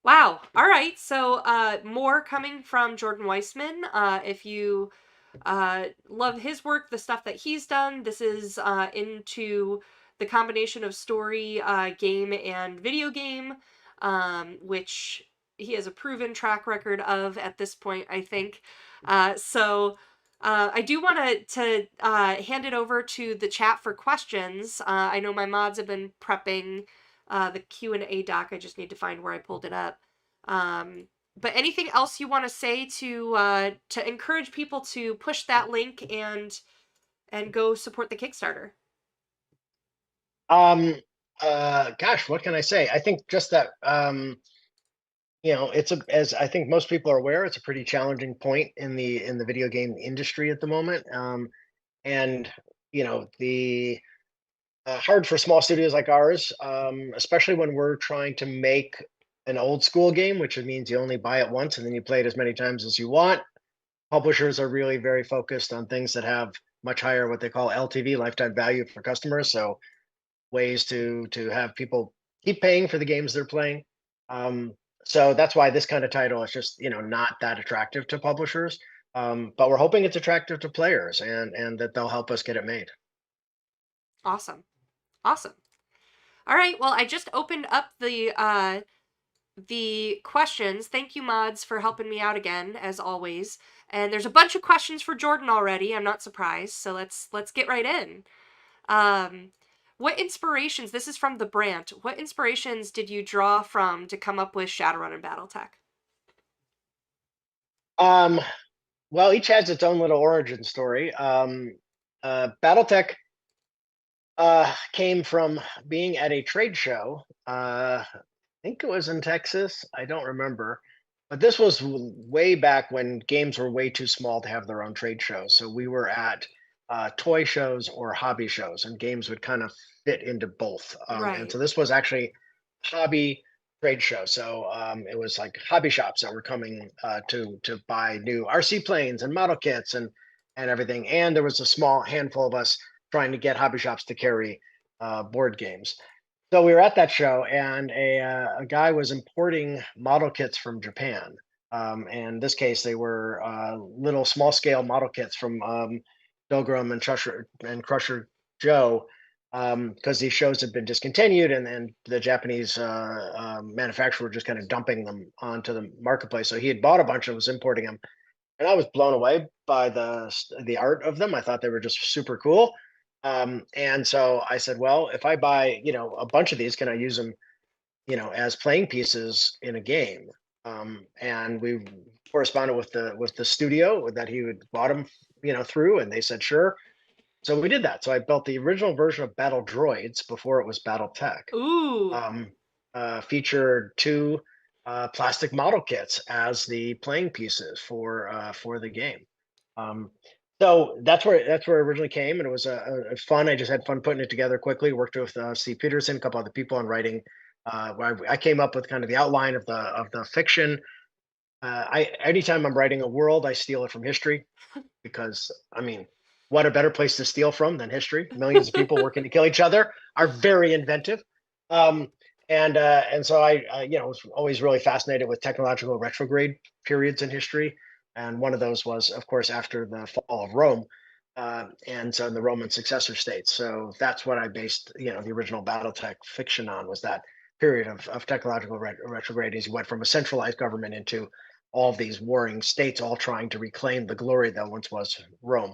Wow. All right. So more coming from Jordan Weisman. If you love his work, the stuff that he's done, this is into the combination of story, game, and video game, which he has a proven track record of at this point, I think. So I do want to hand it over to the chat for questions. I know my mods have been prepping the Q&A doc. I just need to find where I pulled it up. But anything else you want to say to encourage people to push that link and go support the Kickstarter? Gosh, what can I say? I think just that as I think most people are aware, it's a pretty challenging point in the video game industry at the moment. And the hard for small studios like ours, especially when we're trying to make an old school game, which means you only buy it once and then you play it as many times as you want. Publishers are really very focused on things that have much higher, what they call LTV, lifetime value for customers. So ways to have people keep paying for the games they're playing. So that's why this kind of title is just not that attractive to publishers. But we're hoping it's attractive to players and that they'll help us get it made. Awesome. All right. Well, I just opened up the questions. Thank you, mods, for helping me out again, as always. And there's a bunch of questions for Jordan already. I'm not surprised. So let's get right in. What inspirations, this is from the Brant, what inspirations did you draw from to come up with Shadowrun and BattleTech? Well, each has its own little origin story. BattleTech came from being at a trade show. I think it was in Texas. I don't remember. But this was way back when games were way too small to have their own trade shows. So we were at toy shows or hobby shows, and games would kind of fit into both. And Right. so this was actually hobby trade show. So it was like hobby shops that were coming to buy new RC planes and model kits and everything. And there was a small handful of us trying to get hobby shops to carry board games. So we were at that show, and a guy was importing model kits from Japan. And in this case, they were little small scale model kits from Pilgrim and Crusher Joe, because these shows had been discontinued, and then the Japanese manufacturer just kind of dumping them onto the marketplace. So he had bought a bunch and was importing them, and I was blown away by the art of them. I thought they were just super cool. And so I said, well, if I buy, a bunch of these, can I use them, as playing pieces in a game? And we corresponded with the studio that he would bought them, through, and they said sure. So we did that. So I built the original version of Battledroids before it was BattleTech. Ooh. Featured two plastic model kits as the playing pieces for the game. So that's where it originally came, and it was a fun. I just had fun putting it together quickly. Worked with Steve Peterson, a couple other people on writing. Where I came up with kind of the outline of the fiction. Anytime I'm writing a world, I steal it from history, because I mean, what a better place to steal from than history? Millions of people working to kill each other are very inventive. Um, and so I was always really fascinated with technological retrograde periods in history, and one of those was, of course, after the fall of Rome, and so in the Roman successor states. So that's what I based, the original BattleTech fiction on, was that period of technological retrograde, as you went from a centralized government into all of these warring states, all trying to reclaim the glory that once was Rome,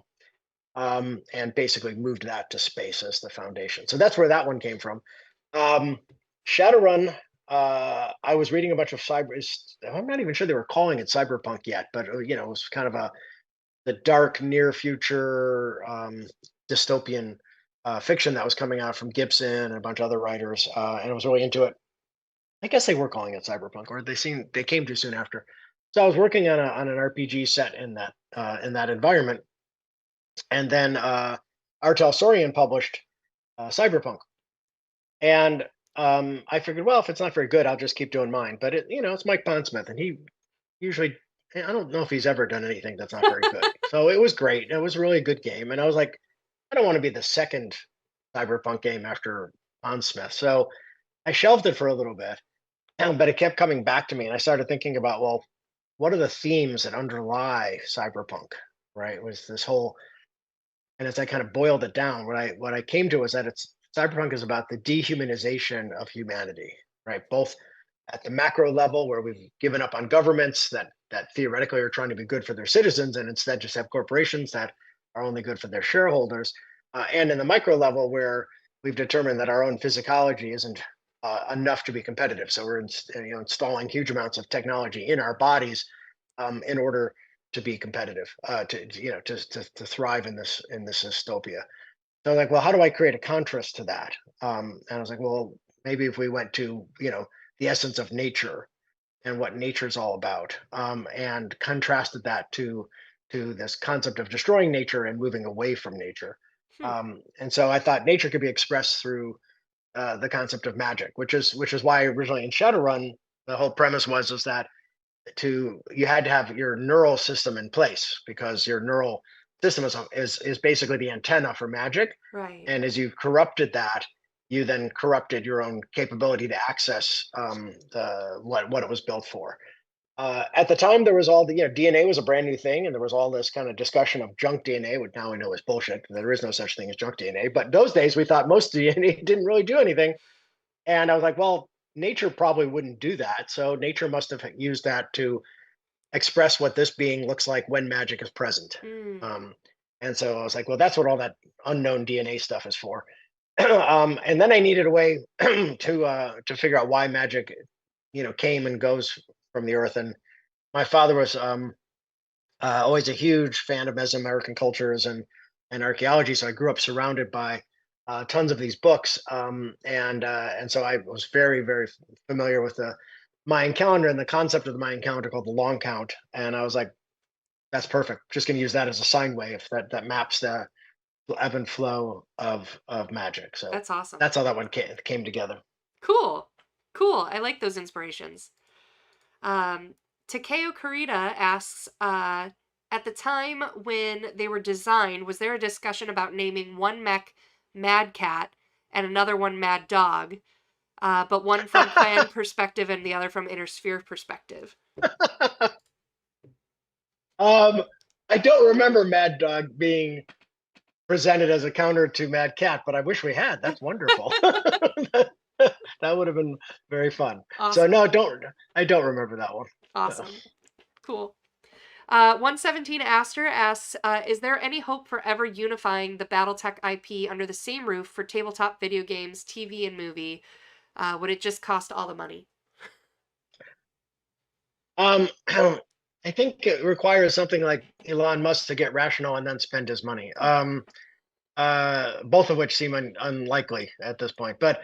and basically moved that to space as the foundation. So that's where that one came from. Um, Shadowrun, I was reading a bunch of I'm not even sure they were calling it cyberpunk yet, but it was kind of the dark near future dystopian fiction that was coming out from Gibson and a bunch of other writers, and I was really into it. I guess they were calling it cyberpunk, or they came too soon after. So I was working on an RPG set in that environment, and then Artel Sorian published Cyberpunk, and I figured, well, if it's not very good, I'll just keep doing mine. But it's Mike Pondsmith, and he usually, I don't know if he's ever done anything that's not very good. So it was great. It was a really good game, and I was like, I don't want to be the second Cyberpunk game after Pondsmith. So I shelved it for a little bit, but it kept coming back to me, and I started thinking about, well, what are the themes that underlie Cyberpunk? Right? It was this whole, and as I kind of boiled it down, what I came to was that it's cyberpunk is about the dehumanization of humanity, right? Both at the macro level, where we've given up on governments that theoretically are trying to be good for their citizens, and instead just have corporations that are only good for their shareholders, and in the micro level, where we've determined that our own physiology isn't enough to be competitive. So we're installing huge amounts of technology in our bodies in order to be competitive, to thrive in this dystopia. So like, well, how do I create a contrast to that? And I was like, well, maybe if we went to the essence of nature and what nature's all about, and contrasted that to this concept of destroying nature and moving away from nature. Hmm. And so I thought nature could be expressed through the concept of magic, which is why originally in Shadowrun the whole premise was that you had to have your neural system in place, because your neural system is basically the antenna for magic, Right. and as you corrupted that, you then corrupted your own capability to access what it was built for. At the time, there was all the DNA was a brand new thing, and there was all this kind of discussion of junk DNA, which now we know is bullshit. There is no such thing as junk DNA, but those days we thought most DNA didn't really do anything. And I was like, well, nature probably wouldn't do that. So nature must have used that to express what this being looks like when magic is present. Mm. And so I was like, well, that's what all that unknown DNA stuff is for. And then I needed a way to figure out why magic, came and goes from the earth. And my father was always a huge fan of Mesoamerican cultures and archaeology. So I grew up surrounded by tons of these books, and so I was very very familiar with the Mayan calendar and the concept of the Mayan calendar called the long count. And I was like, that's perfect. Just going to use that as a sine wave that maps the ebb and flow of magic. So That's awesome. that's how that one came together. Cool. Cool. I like those inspirations. Takeo Kurita asks, at the time when they were designed, was there a discussion about naming one mech Mad Cat and another one Mad Dog, but one from clan perspective and the other from Inner Sphere perspective? I don't remember Mad Dog being presented as a counter to Mad Cat, but I wish we had. That's wonderful. That would have been very fun. Awesome. So no, I don't remember that one. Awesome. Cool. 117 Aster asks, is there any hope for ever unifying the BattleTech IP under the same roof for tabletop video games, TV, and movie? Would it just cost all the money? I think it requires something like Elon Musk to get rational and then spend his money. Both of which seem unlikely at this point. But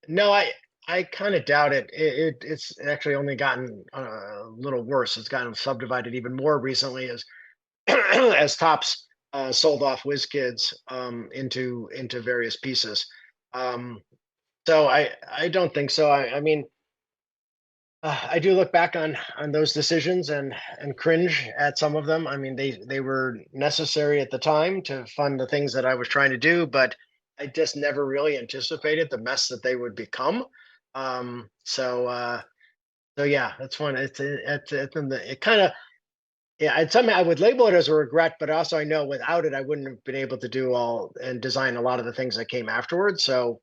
no, I kind of doubt it. It's actually only gotten a little worse. It's gotten subdivided even more recently as as Topps sold off WizKids into various pieces. So I don't think so. I mean, I do look back on those decisions and cringe at some of them. I mean, they were necessary at the time to fund the things that I was trying to do, but I just never really anticipated the mess that they would become. So yeah, that's one. It kind of, yeah. It's something I would label it as a regret, but also I know without it, I wouldn't have been able to do all and design a lot of the things that came afterwards. So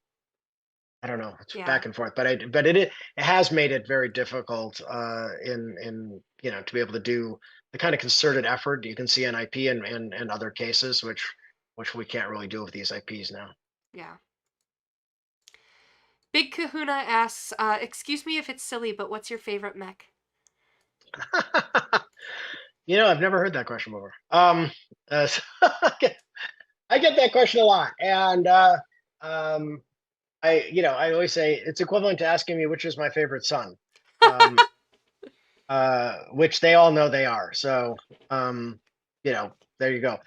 I don't know. It's back and forth, but it has made it very difficult in to be able to do the kind of concerted effort you can see in IP and other cases, which we can't really do with these IPs now. Yeah. Big Kahuna asks, excuse me if it's silly, but what's your favorite mech? I've never heard that question before. So I get that question a lot, and I always say it's equivalent to asking me which is my favorite son, which they all know they are. So, there you go.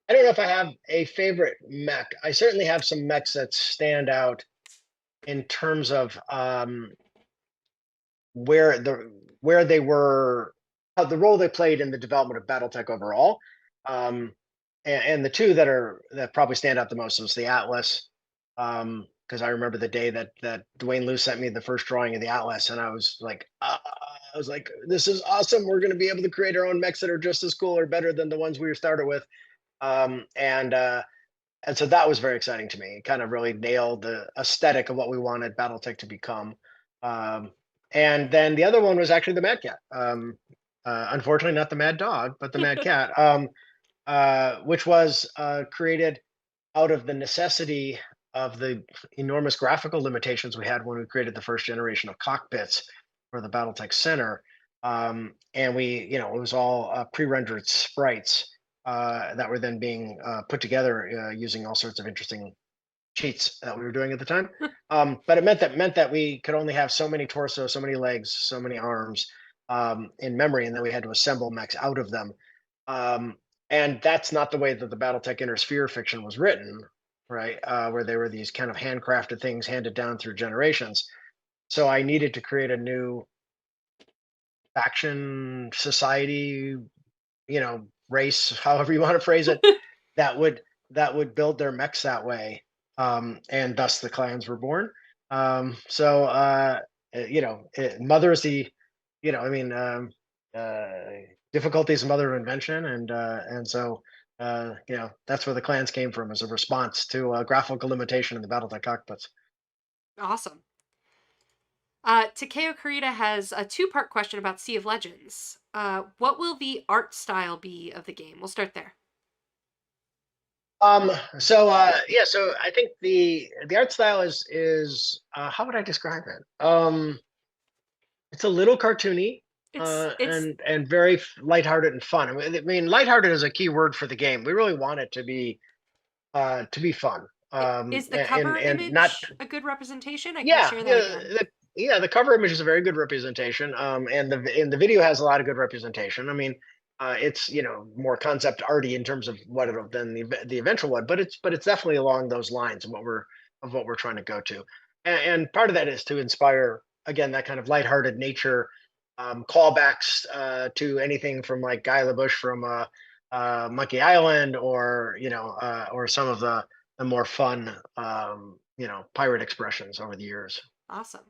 I don't know if I have a favorite mech. I certainly have some mechs that stand out in terms of where they were, the role they played in the development of BattleTech overall. And the two that probably stand out the most was the Atlas, because I remember the day that Dwayne Liu sent me the first drawing of the Atlas, and I was like, this is awesome. We're going to be able to create our own mechs that are just as cool or better than the ones we started with. And so that was very exciting to me. It kind of really nailed the aesthetic of what we wanted BattleTech to become. And then the other one was actually the Mad Cat. Unfortunately, not the Mad Dog, but the Mad Cat, which was created out of the necessity of the enormous graphical limitations we had when we created the first generation of cockpits for the BattleTech Center. And it was all pre-rendered sprites that were then being put together using all sorts of interesting cheats that we were doing at the time. But it meant that we could only have so many torsos, so many legs, so many arms in memory, and then we had to assemble mechs out of them. And that's not the way that the BattleTech Inner Sphere fiction was written, right? Where they were these kind of handcrafted things handed down through generations. So I needed to create a new faction, society, race, however you want to phrase it, that would build their mechs that way, and thus the clans were born. Mother is the, difficulty is mother of invention, and so that's where the clans came from as a response to graphical limitation in the BattleTech cockpits. Awesome. Takeo Kurita has a two-part question about Sea of Legends. What will the art style be of the game? We'll start there. So I think the art style is how would I describe it? It's a little cartoony. It's and very lighthearted and fun. I mean, lighthearted is a key word for the game. We really want it to be fun. is the And cover not image a good representation? I can yeah share that yeah again. the cover image is a very good representation. And the video has a lot of good representation. I mean, it's more concept arty in terms of what it'll than the eventual one, but it's definitely along those lines of what we're trying to go to. And part of that is to inspire again that kind of lighthearted nature, callbacks to anything from like Guy Labush from Monkey Island, or some of the more fun pirate expressions over the years. Awesome.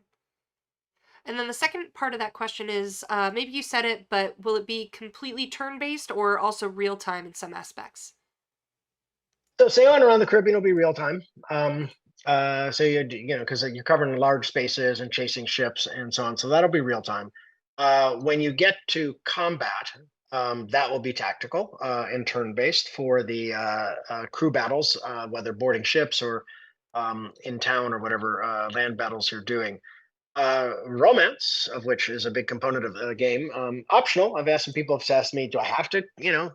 And then the second part of that question is, maybe you said it, but will it be completely turn-based or also real-time in some aspects? So sailing around the Caribbean will be real time. So because you're covering large spaces and chasing ships and so on, so that'll be real time. When you get to combat, that will be tactical and turn based for the crew battles, whether boarding ships or in town or whatever land battles you're doing. Romance, of which is a big component of the game, optional. I've asked some people have asked me, do I have to,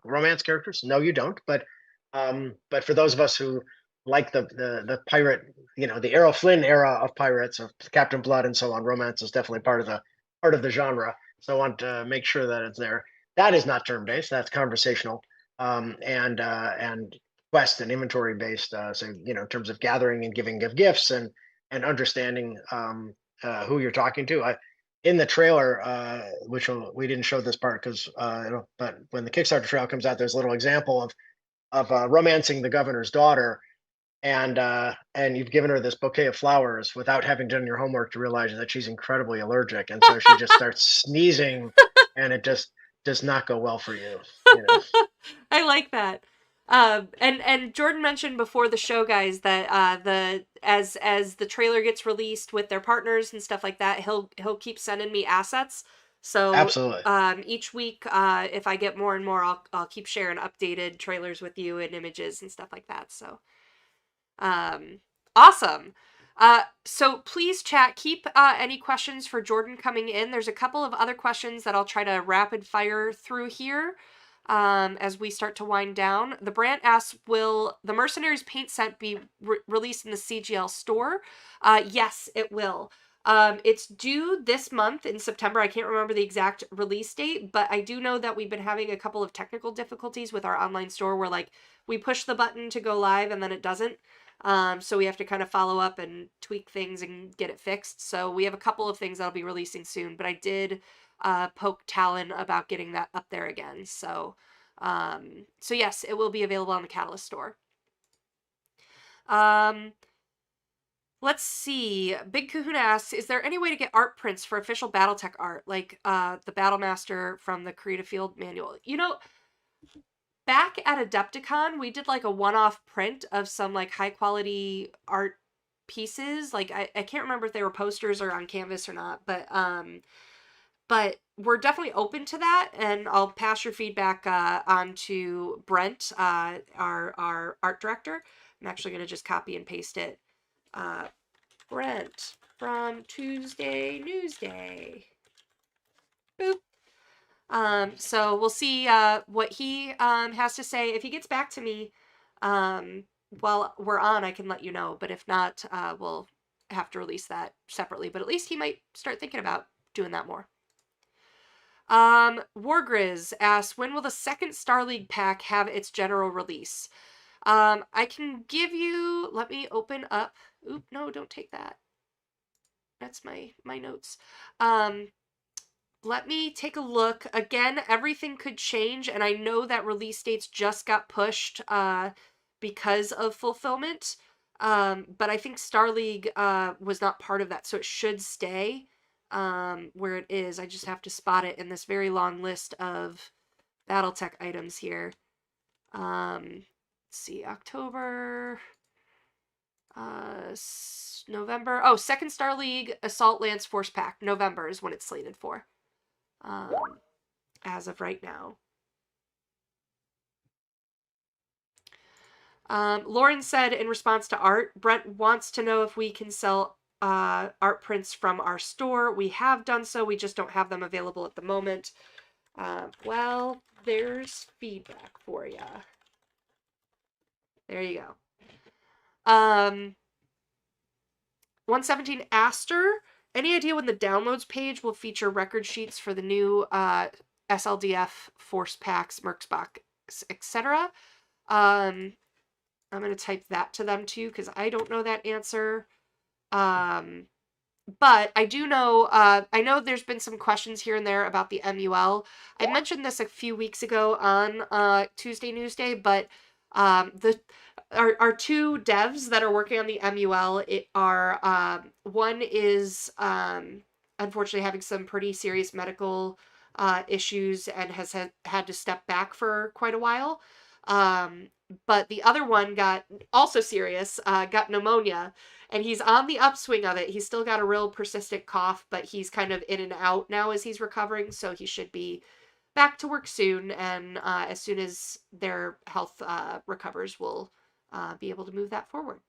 romance characters? No, you don't. But for those of us who like the pirate, the Errol Flynn era of pirates, of Captain Blood and so on, romance is definitely part of the genre. So I want to make sure that it's there. That is not turn based. That's conversational, and quest and inventory based. So in terms of gathering and giving of gifts and understanding who you're talking to. In the trailer, we didn't show this part because, but when the Kickstarter trailer comes out, there's a little example of romancing the governor's daughter, and you've given her this bouquet of flowers without having done your homework to realize that she's incredibly allergic, and so she just starts sneezing, and it just does not go well for you. I like that. And Jordan mentioned before the show, guys, that as the trailer gets released with their partners and stuff like that, he'll keep sending me assets. So Absolutely. each week, if I get more and more, I'll keep sharing updated trailers with you and images and stuff like that. So awesome. So please chat, keep any questions for Jordan coming in. There's a couple of other questions that I'll try to rapid fire through here as we start to wind down. The Brant asks, will the Mercenaries paint set be released in the CGL store? Yes, it will. It's due this month in September. I can't remember the exact release date, but I do know that we've been having a couple of technical difficulties with our online store where like we push the button to go live and then it doesn't. So we have to kind of follow up and tweak things and get it fixed. So we have a couple of things that'll be releasing soon, but I did poke Talon about getting that up there again. So yes, it will be available on the Catalyst store. Let's see. Big Kahuna asks, is there any way to get art prints for official BattleTech art, like the Battlemaster from the Creative Field manual? Back at Adepticon, we did like a one-off print of some like high-quality art pieces. Like I can't remember if they were posters or on canvas or not, but we're definitely open to that, and I'll pass your feedback on to Brent, our art director. I'm actually going to just copy and paste it. Brent from Tuesday Newsday. Boop. So we'll see what he has to say. If he gets back to me while we're on, I can let you know. But if not, we'll have to release that separately. But at least he might start thinking about doing that more. Wargriz asks, when will the second Star League pack have its general release? I can give you, let me open up. Oop, no, don't take that. That's my notes. Let me take a look. Again, everything could change, and I know that release dates just got pushed because of fulfillment. But I think Star League was not part of that, so it should stay where it is. I just have to spot it in this very long list of BattleTech items here. Let's see, October, November. Oh, second Star League Assault Lance Force Pack. November is when it's slated for. As of right now. Lauren said in response to Art, Brent wants to know if we can sell art prints from our store. We have done so. We just don't have them available at the moment. Well, there's feedback for you. There you go. 117 Aster. Any idea when the downloads page will feature record sheets for the new SLDF, Force Packs, Mercs Box, etc.? I'm going to type that to them too, because I don't know that answer. But I do know, I know there's been some questions here and there about the MUL. I mentioned this a few weeks ago on Tuesday Newsday, but our two devs that are working on the MUL are one is unfortunately having some pretty serious medical issues and has had to step back for quite a while. But the other one got also serious, got pneumonia, and he's on the upswing of it. He's still got a real persistent cough, but he's kind of in and out now as he's recovering, so he should be back to work soon, and as soon as their health recovers, we'll be able to move that forward.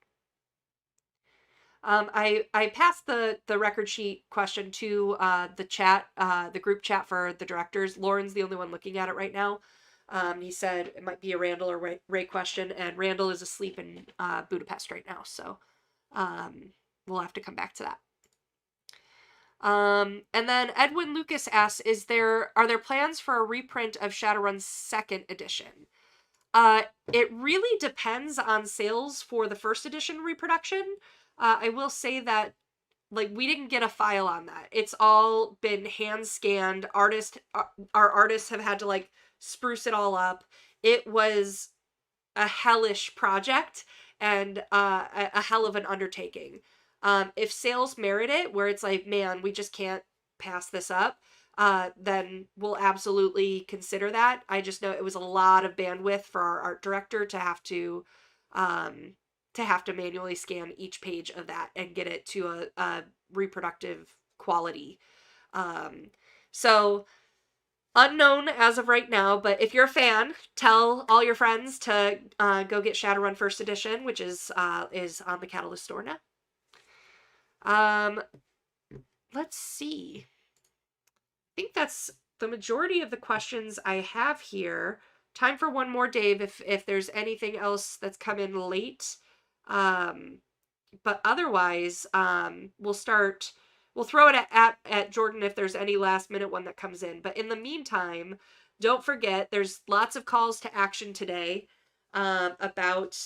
I passed the record sheet question to the chat, the group chat for the directors. Lauren's the only one looking at it right now. He said it might be a Randall or Ray question, and Randall is asleep in Budapest right now, so we'll have to come back to that. And then Edwin Lucas asks, are there plans for a reprint of Shadowrun's 2nd edition? It really depends on sales for the 1st edition reproduction. I will say that, like, we didn't get a file on that. It's all been hand scanned. Our artists have had to, like, spruce it all up. It was a hellish project and a hell of an undertaking. If sales merit it, where it's like, man, we just can't pass this up, then we'll absolutely consider that. I just know it was a lot of bandwidth for our art director to have to manually scan each page of that and get it to a reproductive quality. So unknown as of right now, but if you're a fan, tell all your friends to go get Shadowrun 1st edition, which is on the Catalyst store now. Let's see. I think that's the majority of the questions I have here. Time for one more, Dave, if there's anything else that's come in late. But otherwise, we'll throw it at Jordan if there's any last minute one that comes in. But in the meantime, don't forget, there's lots of calls to action today about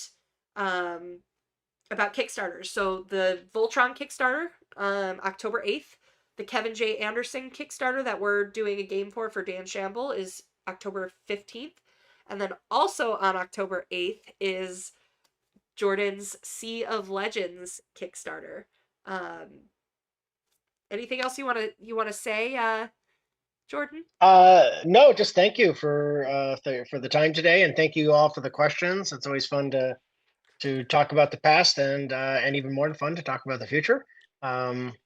Kickstarters. So the Voltron Kickstarter, October 8th. The Kevin J. Anderson Kickstarter that we're doing a game for Dan Shamble is October 15th. And then also on October 8th is Jordan's Sea of Legends Kickstarter. Anything else you want to say, Jordan? No, just thank you for the time today, and thank you all for the questions. It's always fun to talk about the past, and even more fun to talk about the future.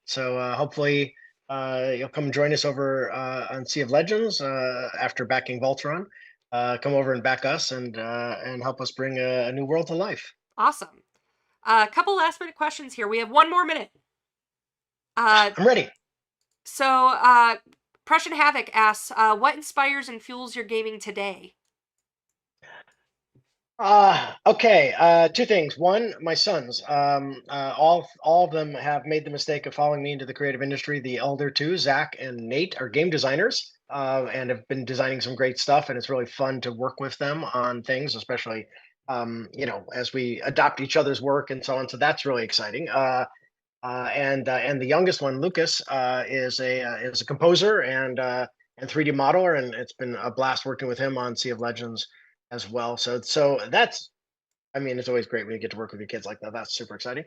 So hopefully you'll come join us over on Sea of Legends after backing Voltron. Come over and back us and help us bring a new world to life. Awesome. A couple last minute questions here. We have 1 more minute. I'm ready. So Prussian Havoc asks, what inspires and fuels your gaming today? Okay. 2 things. One, my sons. All of them have made the mistake of following me into the creative industry. The elder 2, Zach and Nate, are game designers and have been designing some great stuff. And it's really fun to work with them on things, especially as we adopt each other's work and so on. So that's really exciting. And the youngest one, Lucas, is a composer and 3D modeler, and it's been a blast working with him on Sea of Legends as well. So that's, I mean, it's always great when you get to work with your kids like that. That's super exciting.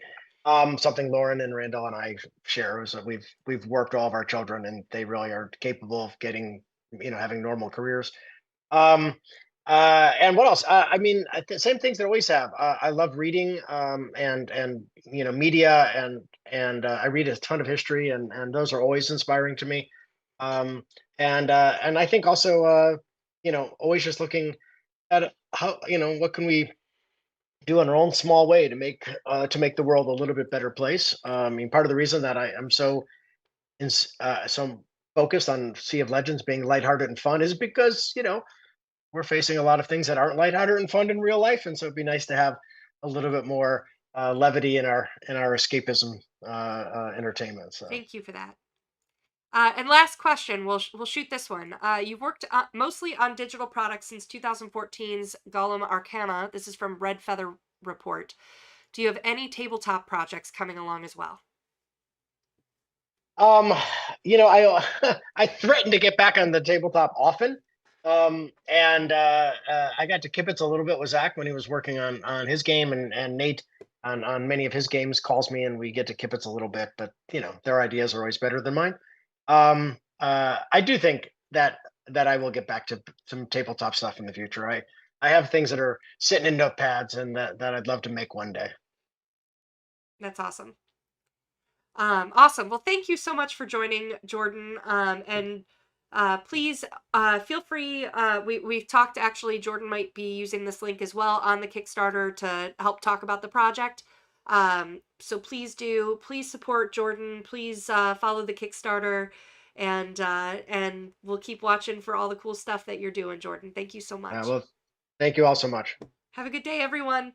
Something Lauren and Randall and I share is that we've worked all of our children, and they really are capable of getting, having normal careers. And what else? I mean, the same things that I always have. I love reading, and media, and I read a ton of history, and those are always inspiring to me. And I think also, always just looking at how, what can we do in our own small way to make the world a little bit better place. I mean, part of the reason that I am so focused on Sea of Legends being lighthearted and fun is because we're facing a lot of things that aren't lighthearted and fun in real life, and so it'd be nice to have a little bit more levity in our escapism entertainment. So. Thank you for that. And last question, we'll shoot this one. You've worked mostly on digital products since 2014's Golem Arcana. This is from Red Feather Report. Do you have any tabletop projects coming along as well? Um, I I threaten to get back on the tabletop often. And I got to kibitz a little bit with Zach when he was working on his game, and Nate on many of his games calls me, and we get to kibitz a little bit. But their ideas are always better than mine. I do think that I will get back to some tabletop stuff in the future. I have things that are sitting in notepads, and that I'd love to make one day. That's awesome. Awesome. Well, thank you so much for joining, Jordan. And please feel free. We've talked, actually, Jordan might be using this link as well on the Kickstarter to help talk about the project. So please support Jordan. Please follow the Kickstarter, and we'll keep watching for all the cool stuff that you're doing, Jordan. Thank you so much. Well, thank you all so much. Have a good day, everyone.